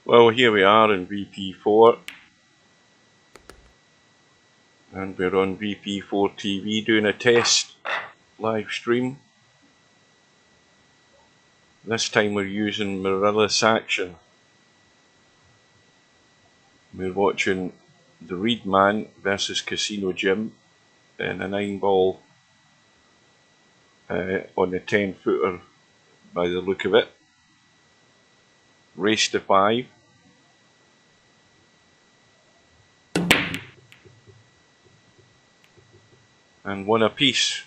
Well, here we are in VP4 and we're on VP4TV doing a test live stream. This time we're using mirrorless action. We're watching the Reed Man versus Casino Jim in a 9-ball on the 10-footer by the look of it. Race to 5. And one apiece.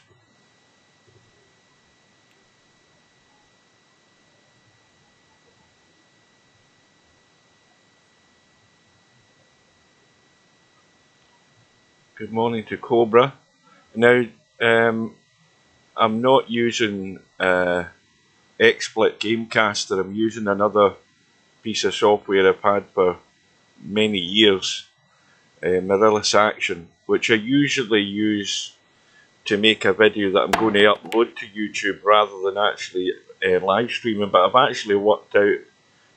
Good morning to Cobra. Now, I'm not using XSplit Gamecaster. I'm using another piece of software I've had for many years, Mirrorless Action, which I usually use to make a video that I'm going to upload to YouTube rather than actually live streaming. But I've actually worked out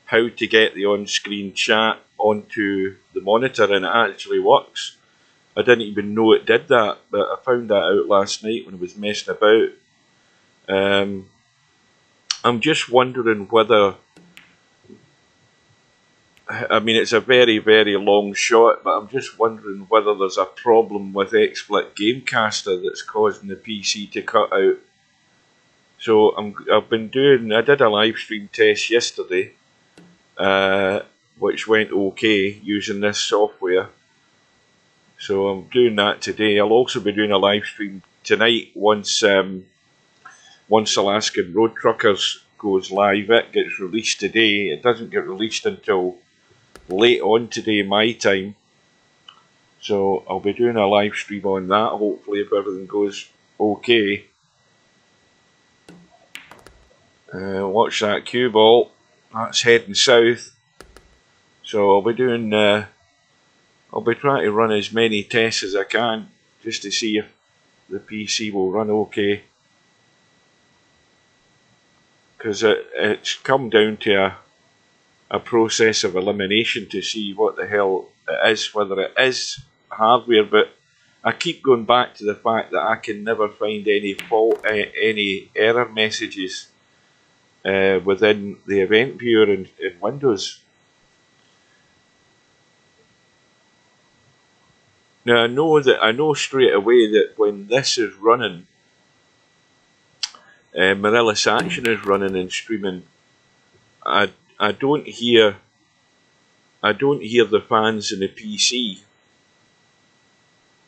how to get the on-screen chat onto the monitor, and it actually works. I didn't even know it did that, but I found that out last night when I was messing about. I'm just wondering whether, I mean, it's a very, very long shot, but I'm just wondering whether there's a problem with XSplit Gamecaster that's causing the PC to cut out. So I did a live stream test yesterday, which went okay using this software. So I'm doing that today. I'll also be doing a live stream tonight once Alaskan Road Truckers goes live. It gets released today. It doesn't get released until late on today, my time. So I'll be doing a live stream on that, hopefully, if everything goes okay. Watch that cue ball. That's heading south. So I'll be doing... I'll be trying to run as many tests as I can just to see if the PC will run okay. Because it's come down to a process of elimination to see what the hell it is, whether it is hardware. But I keep going back to the fact that I can never find any fault, any error messages within the event viewer in Windows. Now I know straight away that when this is running, Mirrorless Action is running and streaming, I don't hear the fans in the PC.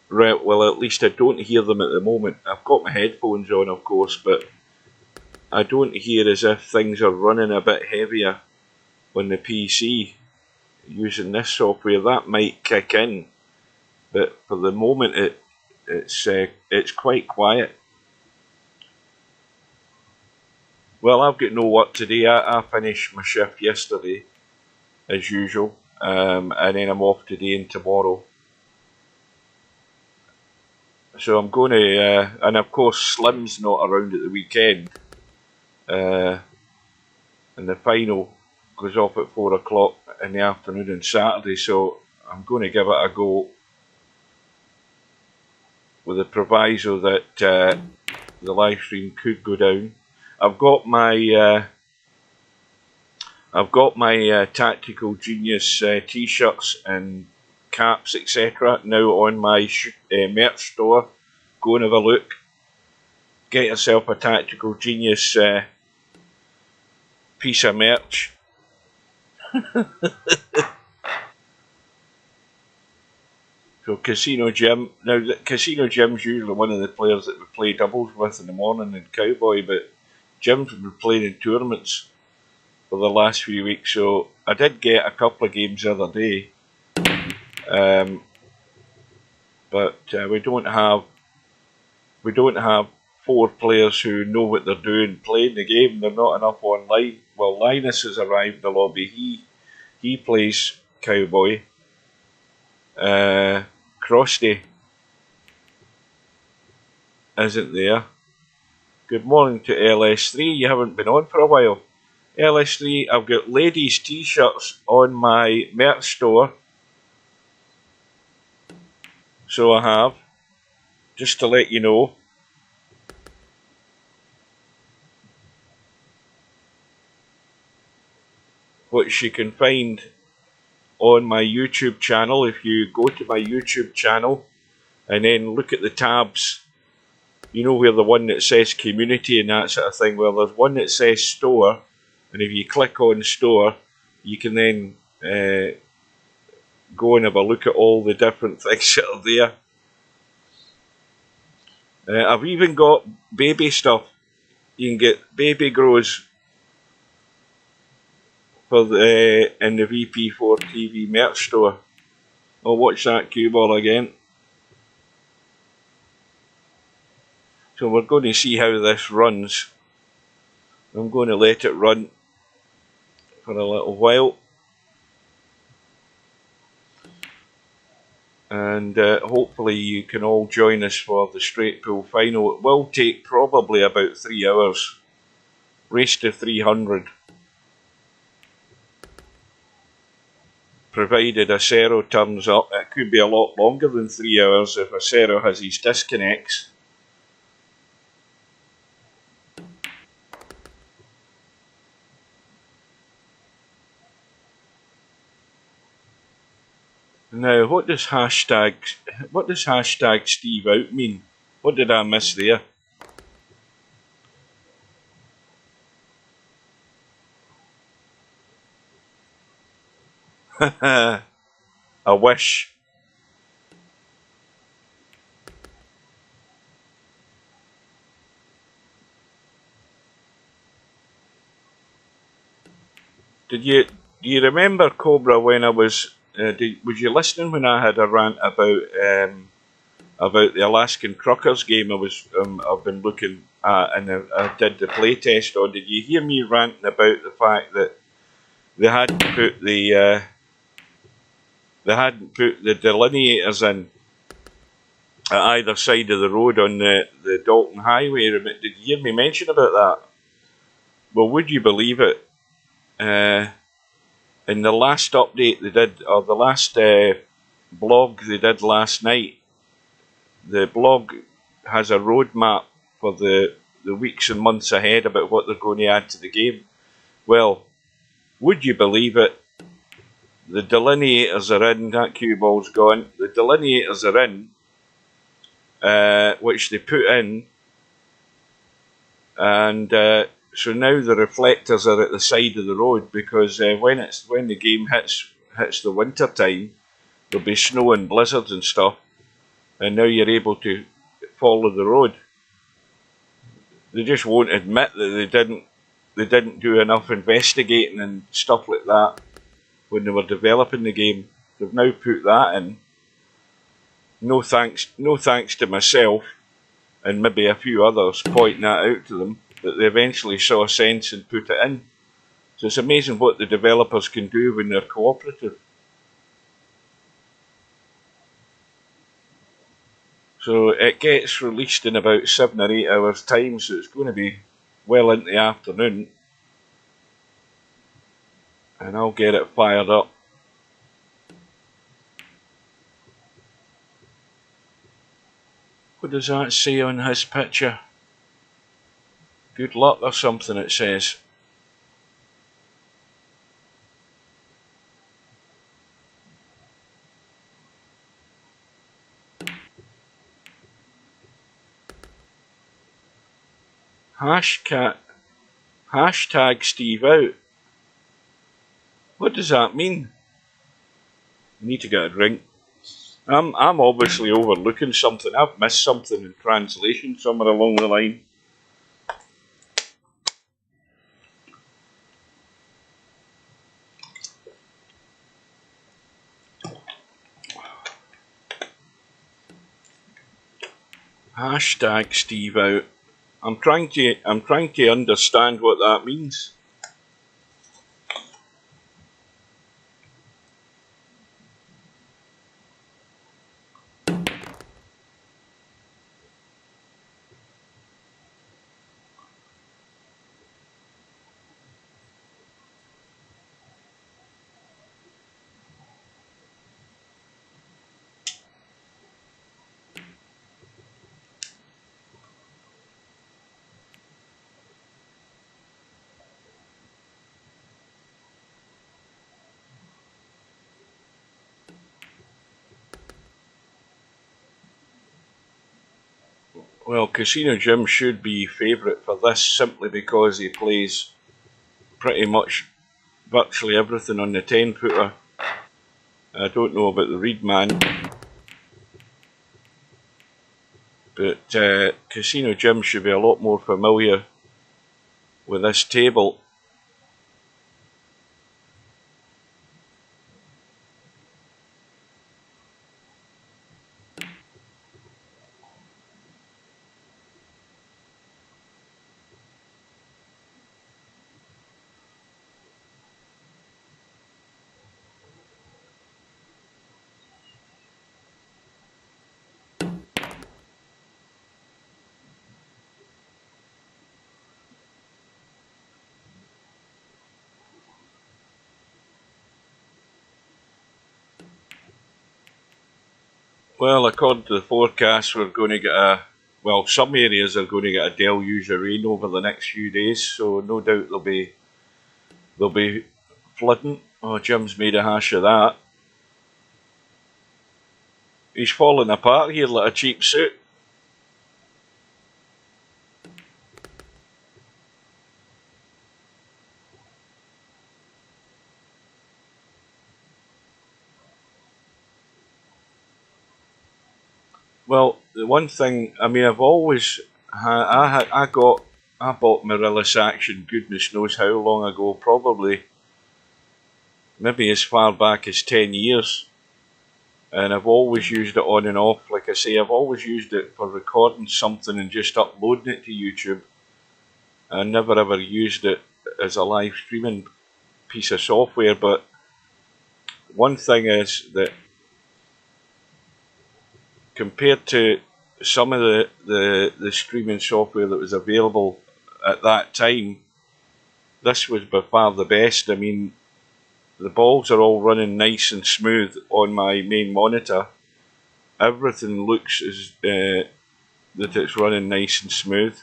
Right, well, at least I don't hear them at the moment. I've got my headphones on, of course, but I don't hear as if things are running a bit heavier on the PC using this software. That might kick in. But for the moment, it's quite quiet. Well, I've got no work today. I finished my shift yesterday, as usual, and then I'm off today and tomorrow. So I'm going to, and of course Slim's not around at the weekend, and the final goes off at 4 o'clock in the afternoon on Saturday. So I'm going to give it a go, with the proviso that the live stream could go down. I've got my Tactical Genius t-shirts and caps, etc. now on my merch store. Go and have a look. Get yourself a Tactical Genius piece of merch. So Casino Jim, now Casino Jim's usually one of the players that we play doubles with in the morning in Cowboy, but Jim's been playing in tournaments for the last few weeks, so I did get a couple of games the other day, but we don't have 4 players who know what they're doing playing the game. They're not enough online. Well, Linus has arrived in the lobby. He plays Cowboy. Crosty isn't there. Good morning to LS3. You haven't been on for a while. LS3, I've got ladies t-shirts on my merch store. So I have, just to let you know. Which you can find on my YouTube channel. If you go to my YouTube channel and then look at the tabs, you know where the one that says community and that sort of thing, well, there's one that says store, and if you click on store, you can then go and have a look at all the different things that are there. I've even got baby stuff. You can get baby grows for in the VP4TV merch store. I'll watch that cue ball again. So we're going to see how this runs. I'm going to let it run for a little while. And hopefully you can all join us for the straight pool final. It will take probably about 3 hours. Race to 300. Provided Acero turns up. It could be a lot longer than 3 hours if Acero has his disconnects. Now, what does hashtag Steve out mean? What did I miss there? I wish. Do you remember, Cobra, when I was was you listening when I had a rant about the Alaskan Truckers game I've been looking at and I did the play test on? Did you hear me ranting about the fact that they hadn't put the delineators in at either side of the road on the Dalton Highway? Did you hear me mention about that? Well, would you believe it? In the last update they did, or the last blog they did last night, the blog has a roadmap for the weeks and months ahead about what they're going to add to the game. Well, would you believe it? The delineators are in. That cue ball's gone. The delineators are in, which they put in, and so now the reflectors are at the side of the road because when the game hits the winter time, there'll be snow and blizzards and stuff, and now you're able to follow the road. They just won't admit that they didn't do enough investigating and stuff like that when they were developing the game. They've now put that in. No thanks to myself and maybe a few others pointing that out to them, that they eventually saw sense and put it in. So it's amazing what the developers can do when they're cooperative. So it gets released in about 7 or 8 hours time, so it's going to be well into the afternoon. And I'll get it fired up. What does that say on his picture? Good luck or something, it says. Hashtag Steve out. What does that mean? I need to get a drink. I'm obviously overlooking something. I've missed something in translation somewhere along the line. Hashtag Steve out. I'm trying to understand what that means. Well, Casino Jim should be favourite for this simply because he plays pretty much virtually everything on the 10-footer. I don't know about the Reed man, but Casino Jim should be a lot more familiar with this table. Well, according to the forecast, we're going to get some areas are going to get a deluge of rain over the next few days, so no doubt there'll be flooding. Oh, Jim's made a hash of that. He's falling apart here like a cheap suit. Well, the one thing, I mean, I've always I bought Marillus Action, goodness knows how long ago, probably maybe as far back as 10 years. And I've always used it on and off. Like I say, I've always used it for recording something and just uploading it to YouTube. I never ever used it as a live streaming piece of software. But one thing is that compared to some of the streaming software that was available at that time, this was by far the best. I mean, the balls are all running nice and smooth on my main monitor. Everything looks as that it's running nice and smooth.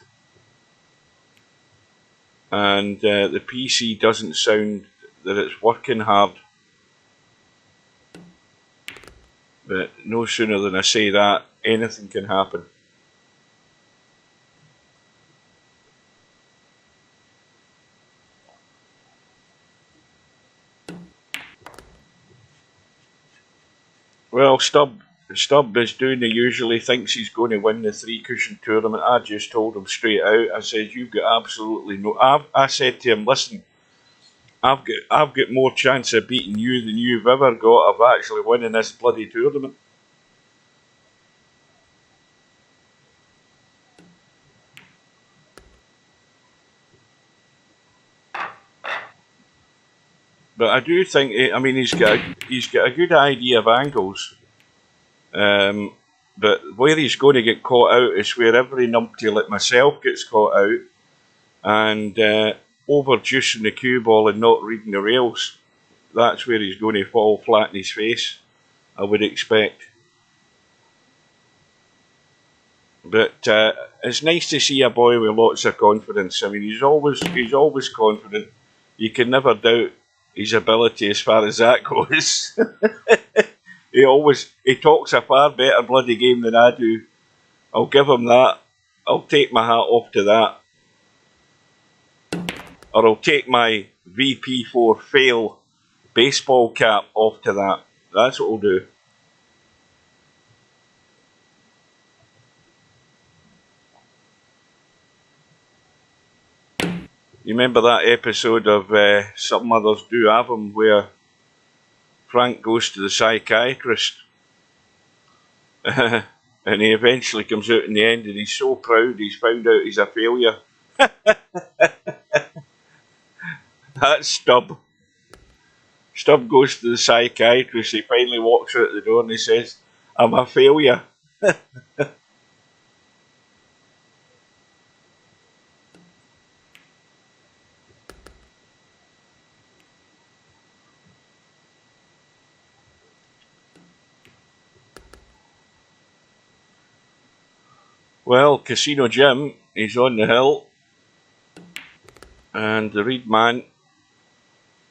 And the PC doesn't sound that it's working hard. But no sooner than I say that, anything can happen. Well, Stubb is doing the usually, thinks he's going to win the 3-cushion tournament. I just told him straight out, I said, you've got absolutely no... I said to him, listen, I've got more chance of beating you than you've ever got of actually winning this bloody tournament. But I do think, I mean, he's got a good idea of angles. But where he's going to get caught out is where every numpty like myself gets caught out and overjuicing the cue ball and not reading the rails. That's where he's going to fall flat in his face, I would expect. But it's nice to see a boy with lots of confidence. I mean, he's always confident. You can never doubt his ability as far as that goes. He talks a far better bloody game than I do. I'll give him that. I'll take my hat off to that. Or I'll take my VP4 fail baseball cap off to that. That's what I'll do. You remember that episode of Some Others Do Have 'Em where Frank goes to the psychiatrist and he eventually comes out in the end and he's so proud he's found out he's a failure. That's Stubb. Stubb goes to the psychiatrist, he finally walks out the door and he says, I'm a failure. Well, Casino Jim, he's on the hill, and the Reed man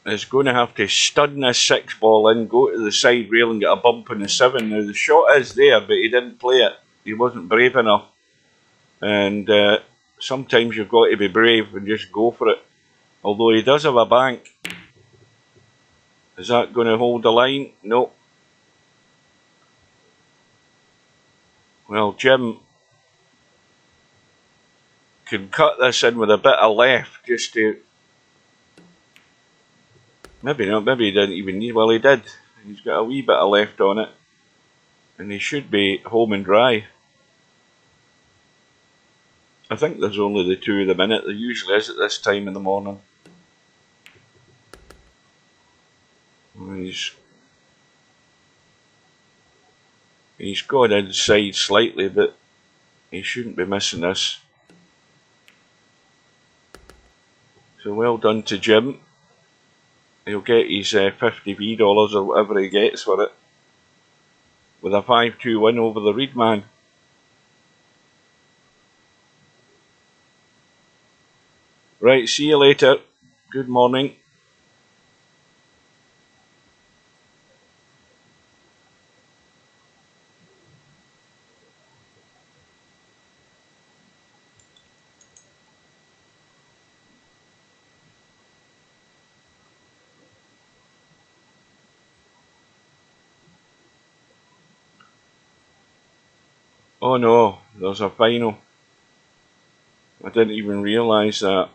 is going to have to stun this 6-ball in, go to the side rail and get a bump in the 7. Now the shot is there, but he didn't play it. He wasn't brave enough. and sometimes you've got to be brave and just go for it. Although he does have a bank. Is that going to hold the line? No. Well, Jim can cut this in with a bit of left just to... Maybe not, maybe he didn't even need... Well, he did. He's got a wee bit of left on it. And he should be home and dry. I think there's only the 2 of the minute. There usually is at this time in the morning. He's gone inside slightly, but he shouldn't be missing this. So well done to Jim. He'll get his 50 V dollars or whatever he gets for it, with a 5-2 win over the Reed man. Right, see you later. Good morning. Oh no, there's a final. I didn't even realise that.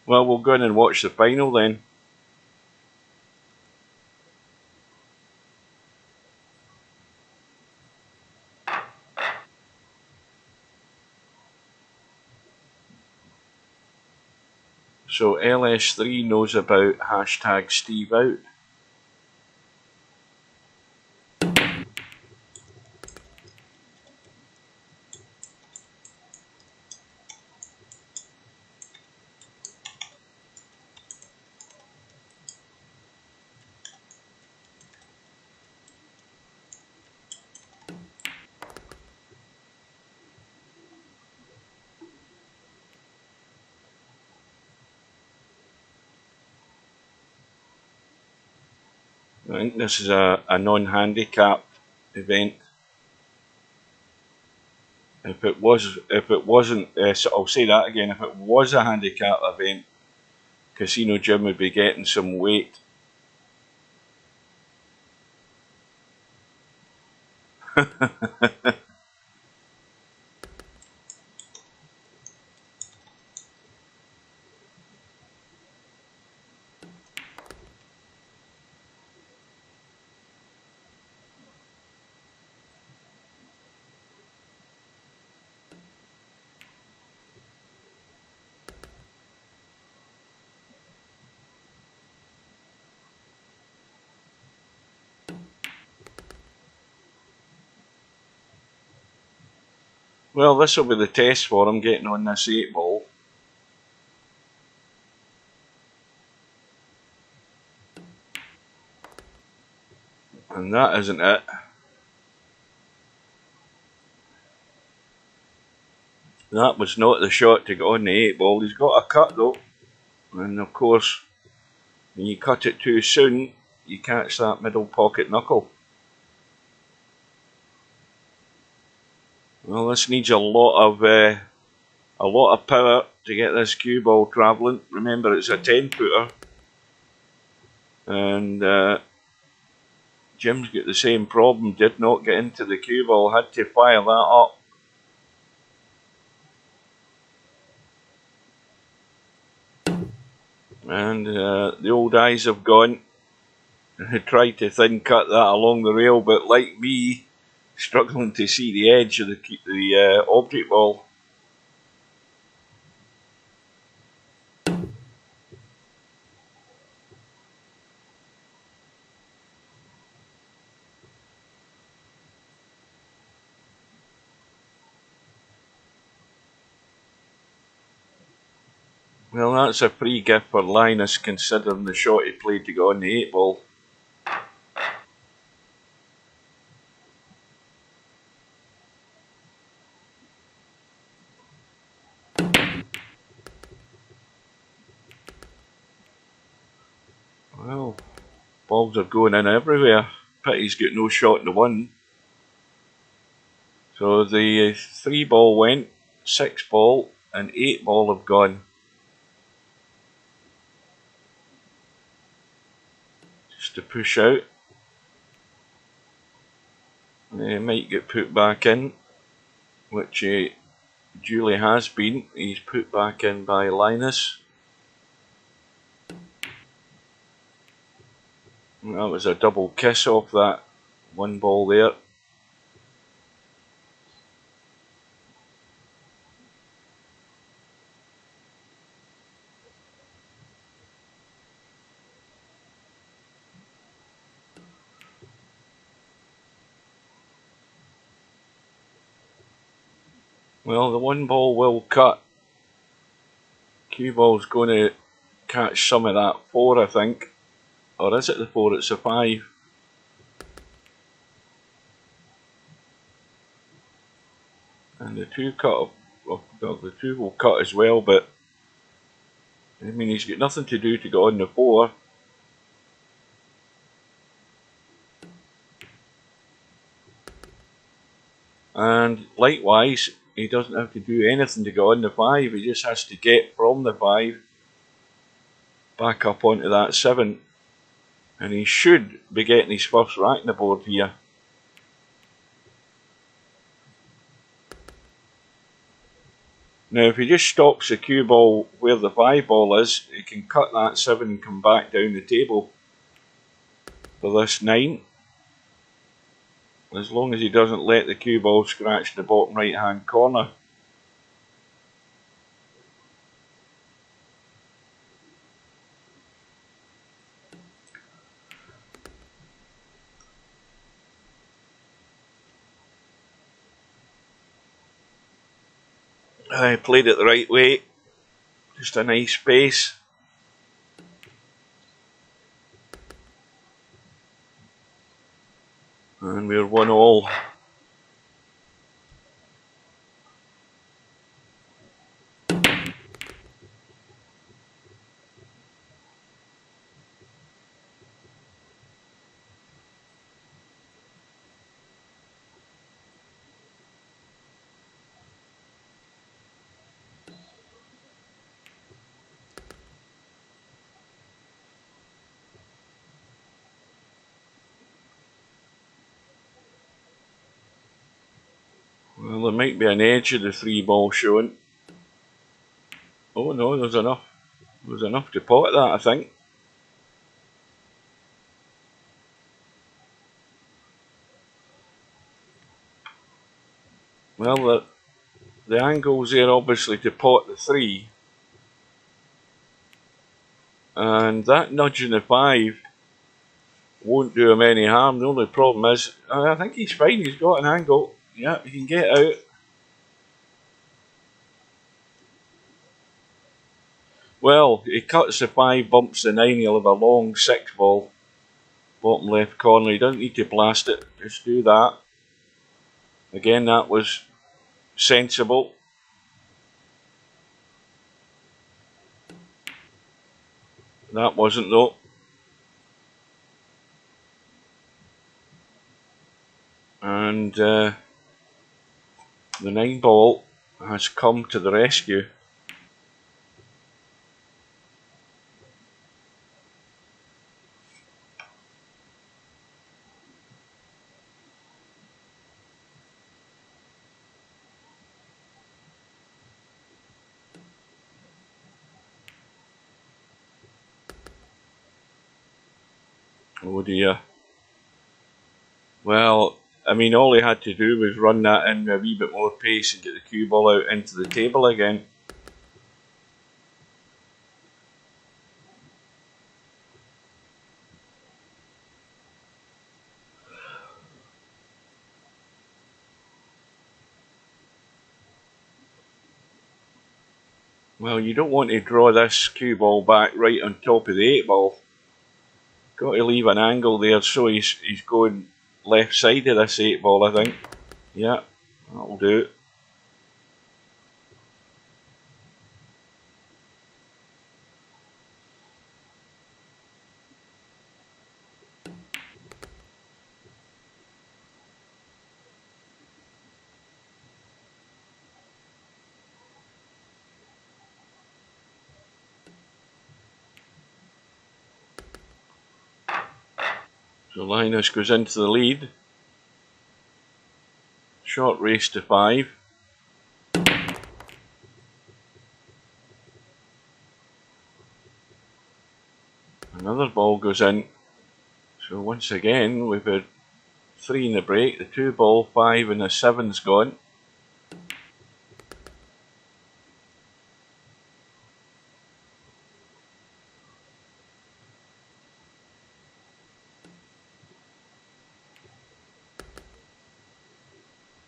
Well, we'll go in and watch the final then. So LS3 knows about hashtag Steve out. I think this is a non-handicap event. If it wasn't, so I'll say that again. If it was a handicap event, Casino Jim would be getting some weight. Well, this will be the test for him getting on this 8 ball. And that isn't it. That was not the shot to get on the 8 ball. He's got a cut though. And of course, when you cut it too soon, you catch that middle pocket knuckle. Well, this needs a lot of power to get this cue ball travelling. Remember, it's a 10-footer, and Jim's got the same problem. Did not get into the cue ball. Had to fire that up. And the old eyes have gone. Tried to thin cut that along the rail, but like me, struggling to see the edge of the object ball. Well, that's a free gift for Linus, considering the shot he played to go on the 8 ball. Balls are going in everywhere. Pity's got no shot in the one. So the 3 ball went, 6 ball and 8 ball have gone. Just to push out. He might get put back in, which he duly has been. He's put back in by Linus. That was a double kiss off that 1 ball there. Well, the 1 ball will cut. Cue ball's going to catch some of that 4, I think. Or is it the 4? It's a 5. And the 2 cut, well, the 2 will cut as well, but I mean, he's got nothing to do to get on the 4. And likewise, he doesn't have to do anything to get on the 5, he just has to get from the 5 back up onto that 7. And he should be getting his first rack in the board here. Now if he just stops the cue ball where the 5 ball is, he can cut that 7 and come back down the table for this 9. As long as he doesn't let the cue ball scratch the bottom right hand corner. I played it the right way. Just a nice pace. And we're 1-all. Well, there might be an edge of the 3 ball showing. Oh no, there's enough. There's enough to pot that, I think. Well, the angle's there obviously to pot the 3. And that nudging the 5 won't do him any harm. The only problem is, I think he's fine, he's got an angle. Yeah, he can get out. Well, he cuts the 5, bumps the 9, he'll have a long 6 ball. Bottom left corner, he doesn't need to blast it, just do that. Again, that was sensible. That wasn't though. And the 9 ball has come to the rescue. Oh dear. Well, I mean, all he had to do was run that in with a wee bit more pace and get the cue ball out into the table again. Well, you don't want to draw this cue ball back right on top of the 8 ball. Got to leave an angle there so he's going left side of this 8 ball, I think. Yeah, that'll do. So Linus goes into the lead. Short race to 5. Another ball goes in. So once again we've had 3 in the break, the 2 ball, 5 and the 7's gone.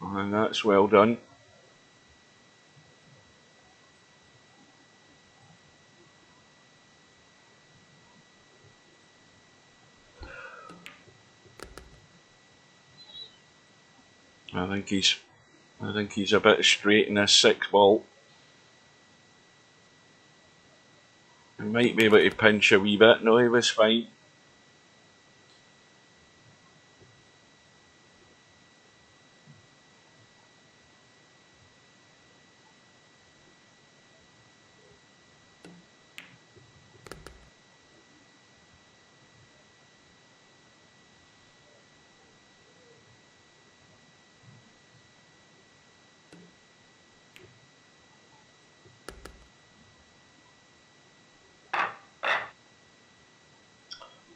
And that's well done. I think he's a bit straight in this 6 ball. He might be able to pinch a wee bit. No, he was fine.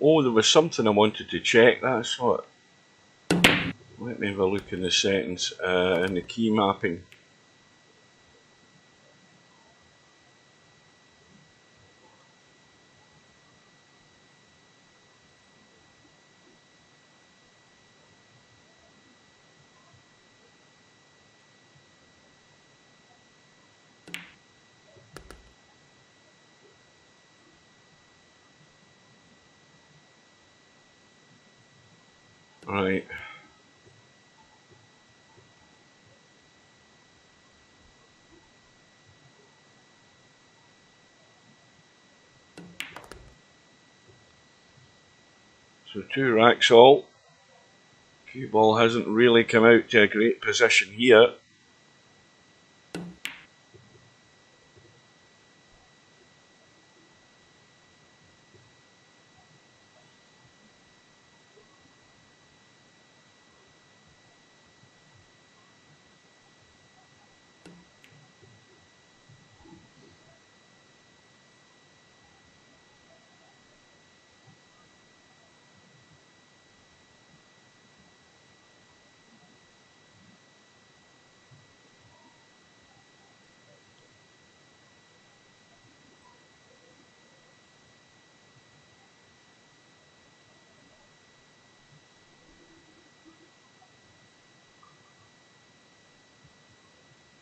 Oh, there was something I wanted to check. That's what. Let me have a look in the settings, in the key mapping. Right. So 2 racks all. Cue ball hasn't really come out to a great position here.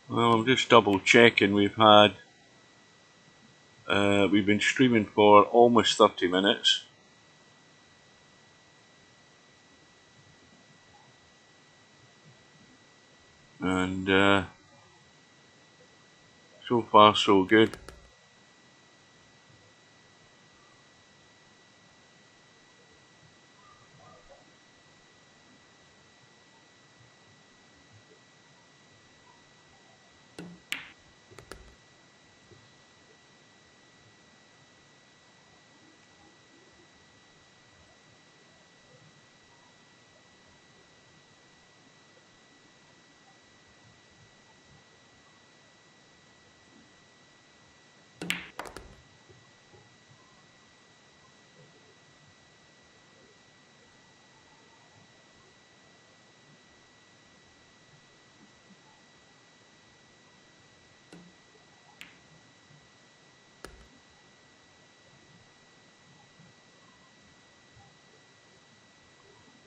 Well, I'm just double checking. We've been streaming for almost 30 minutes. And so far so good.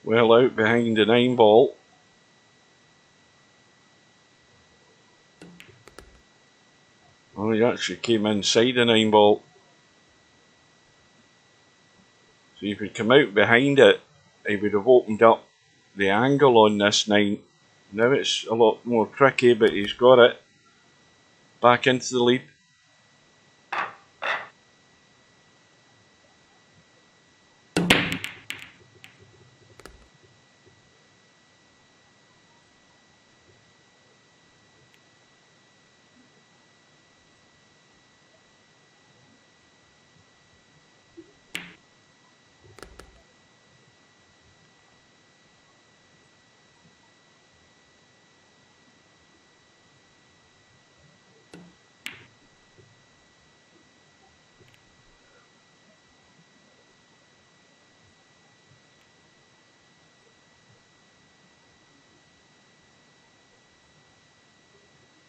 Well out behind the 9 ball. Oh, he actually came inside the 9 ball. So if he'd come out behind it, he would have opened up the angle on this 9. Now it's a lot more tricky, but he's got it. Back into the lead.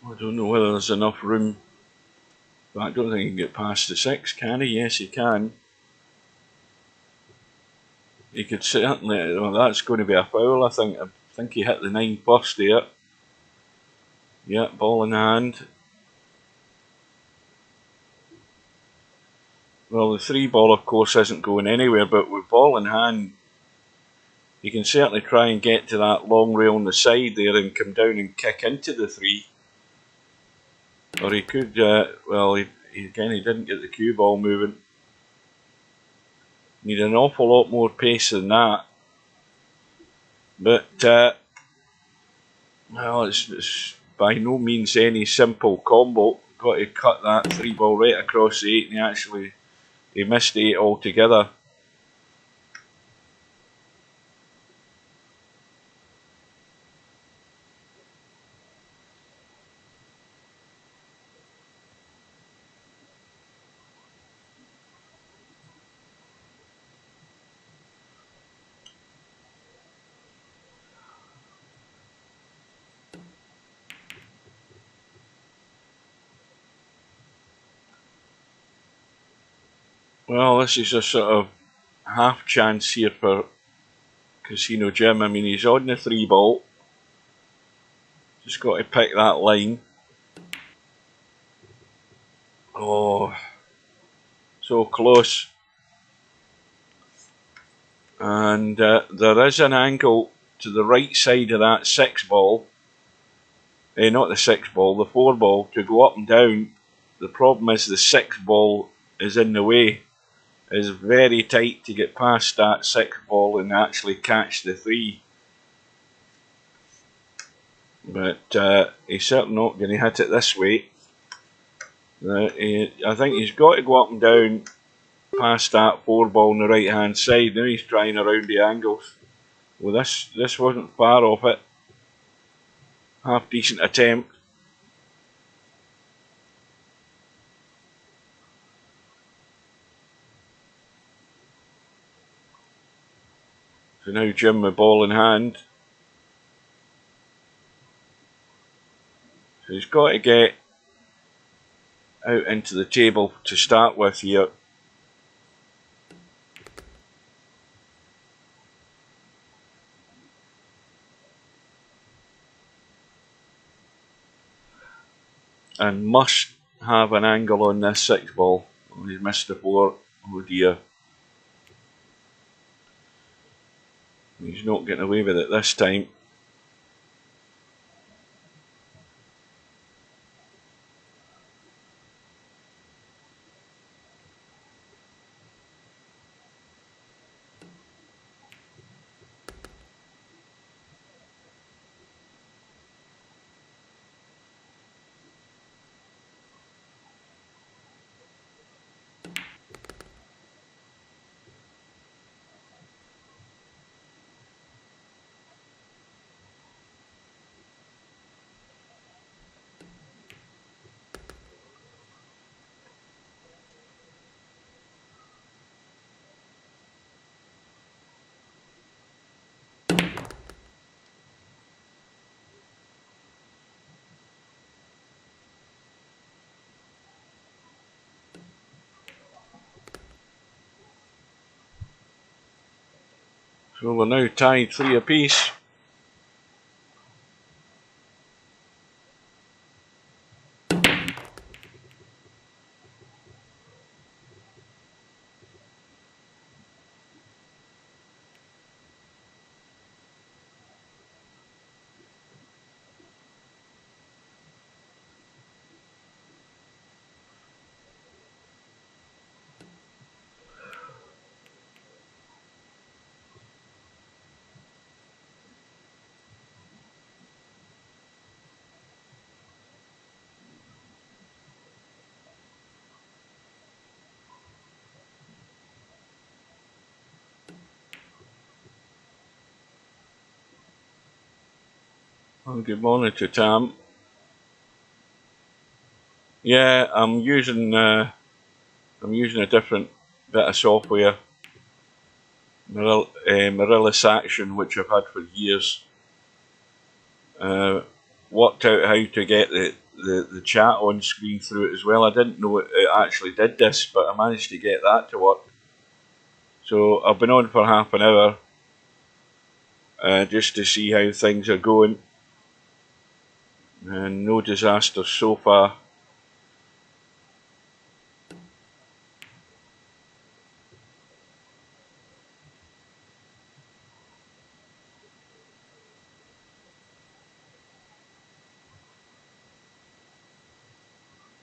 I don't know whether there's enough room, but I don't think he can get past the 6, can he? Yes, he can. He could certainly, well, that's going to be a foul, I think. I think he hit the 9 first there. Yeah, ball in hand. Well, the 3 ball, of course, isn't going anywhere, but with ball in hand, you can certainly try and get to that long rail on the side there and come down and kick into the 3. Or he could, well, again, he didn't get the cue ball moving. Need an awful lot more pace than that. But, well, it's by no means any simple combo. Got to cut that 3 ball right across the 8, and he missed the 8 altogether. Well, this is a sort of half chance here for Casino Jim. I mean, he's on the 3 ball. Just got to pick that line. Oh, so close. And there is an angle to the right side of that 6 ball. Not the 6 ball, the 4 ball, to go up and down. The problem is the 6 ball is in the way. It's very tight to get past that 6 ball and actually catch the 3. But he's certainly not going to hit it this way. I think he's got to go up and down past that 4 ball on the right hand side. Now he's trying around the angles. Well, this wasn't far off it. Half decent attempt. So now Jim with ball in hand. So he's got to get out into the table to start with here. And must have an angle on this 6 ball. Oh, he's missed the 4. Oh dear. He's not getting away with it this time. So we're now tied 3 apiece. Well, good morning to Tam. Yeah, I'm using a different bit of software, Marillus Action, which I've had for years. Worked out how to get the chat on screen through it as well. I didn't know it actually did this, but I managed to get that to work. So I've been on for half an hour just to see how things are going, and no disasters so far.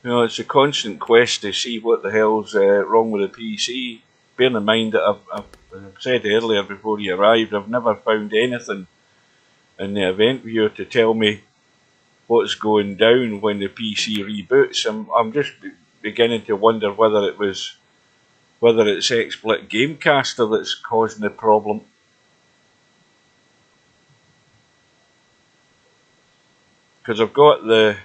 You know, it's a constant quest to see what the hell's wrong with the PC. Bearing in mind that I've said earlier before you arrived, I've never found anything in the event viewer to tell me what's going down when the PC reboots. I'm just beginning to wonder whether it's XSplit Gamecaster that's causing the problem. Because I've got the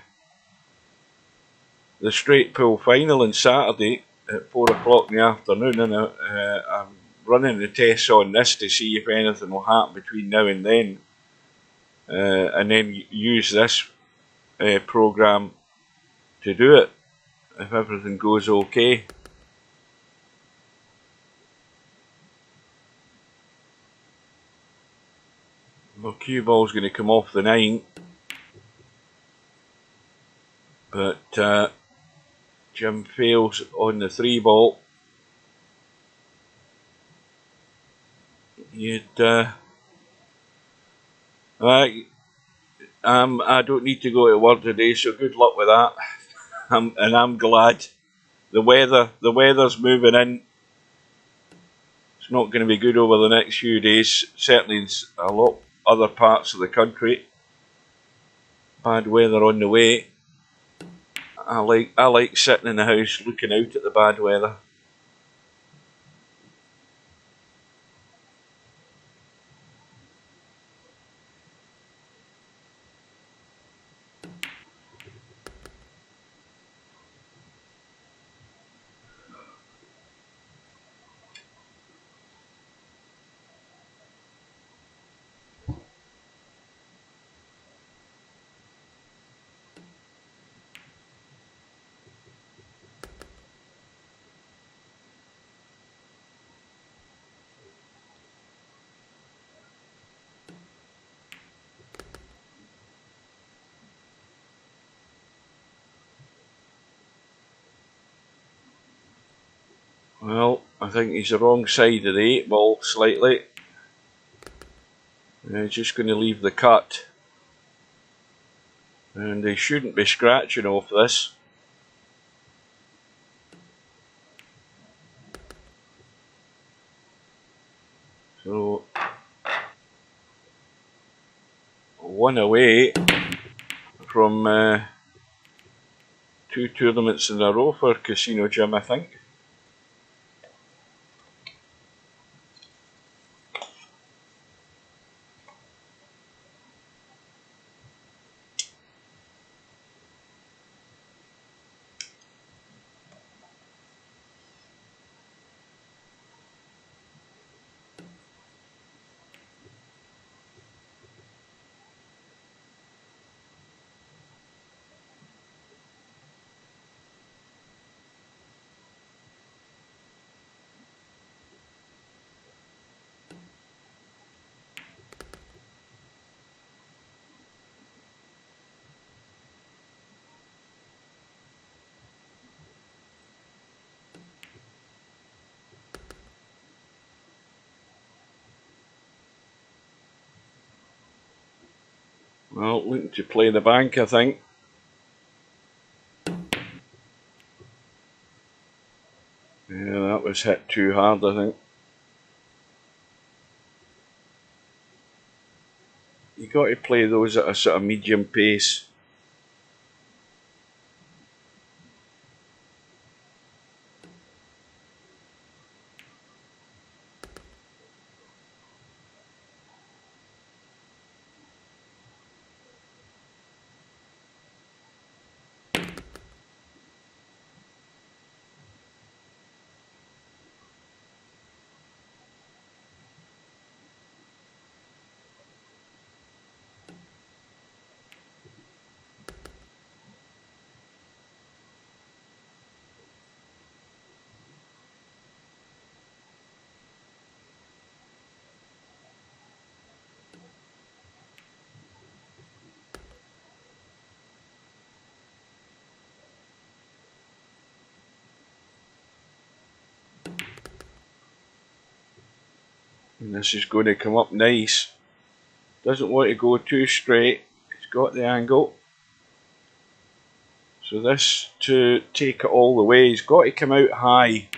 straight pool final on Saturday at 4 o'clock in the afternoon, and I'm running the tests on this to see if anything will happen between now and then, and then use this program to do it if everything goes okay. Well, cue ball's going to come off the 9, but Jim fails on the 3 ball. I don't need to go to work today, so good luck with that. And I'm glad. The weather's moving in. It's not going to be good over the next few days. Certainly in a lot other parts of the country. Bad weather on the way. I like sitting in the house looking out at the bad weather. Well, I think he's the wrong side of the 8 ball slightly. He's just going to leave the cut. And they shouldn't be scratching off this. So, 1 away from 2 tournaments in a row for Casino Jim, I think. Well, looking to play the bank, I think. Yeah, that was hit too hard, I think. You got to play those at a sort of medium pace. And this is going to come up nice. Doesn't want to go too straight. It's got the angle. So this, to take it all the way, it's got to come out high.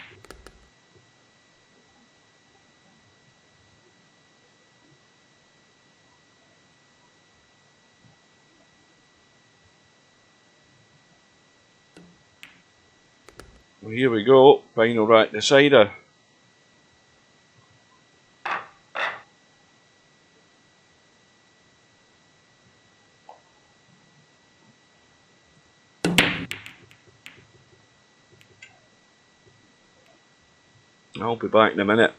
Well, here we go, final rack decider. I'll be back in a minute.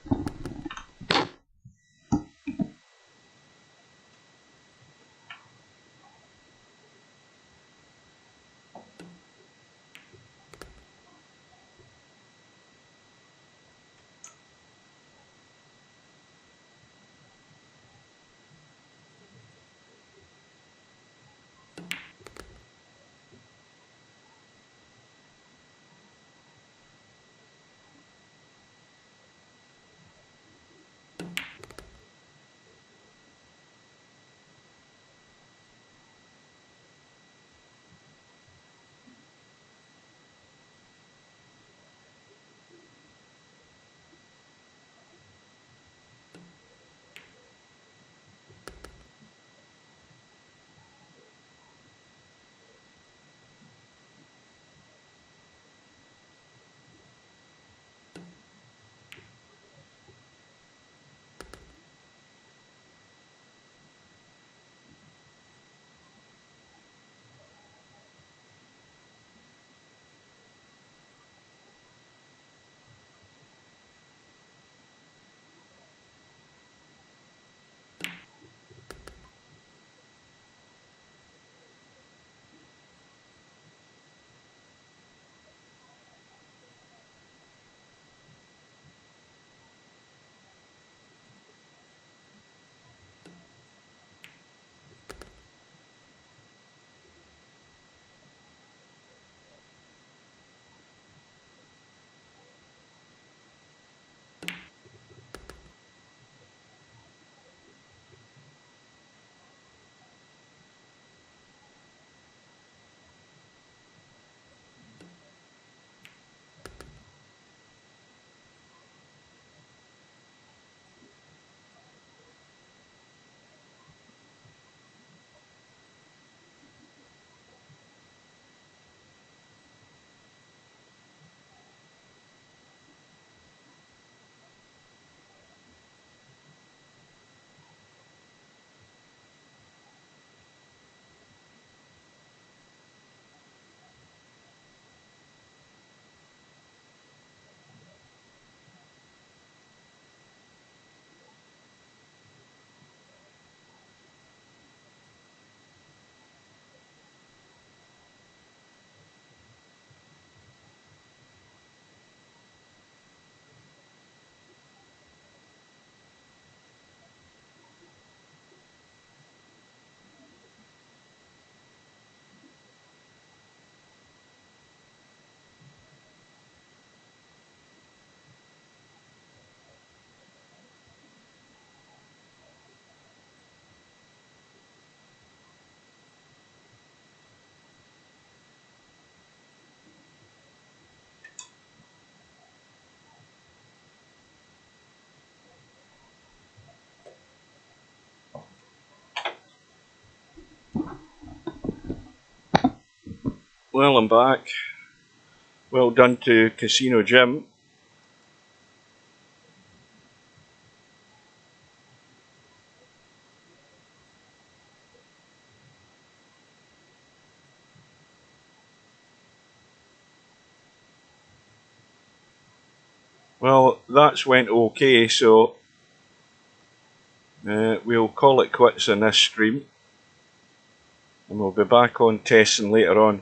Well, I'm back. Well done to Casino Jim. Well, that's went okay, so we'll call it quits in this stream, and we'll be back on testing later on.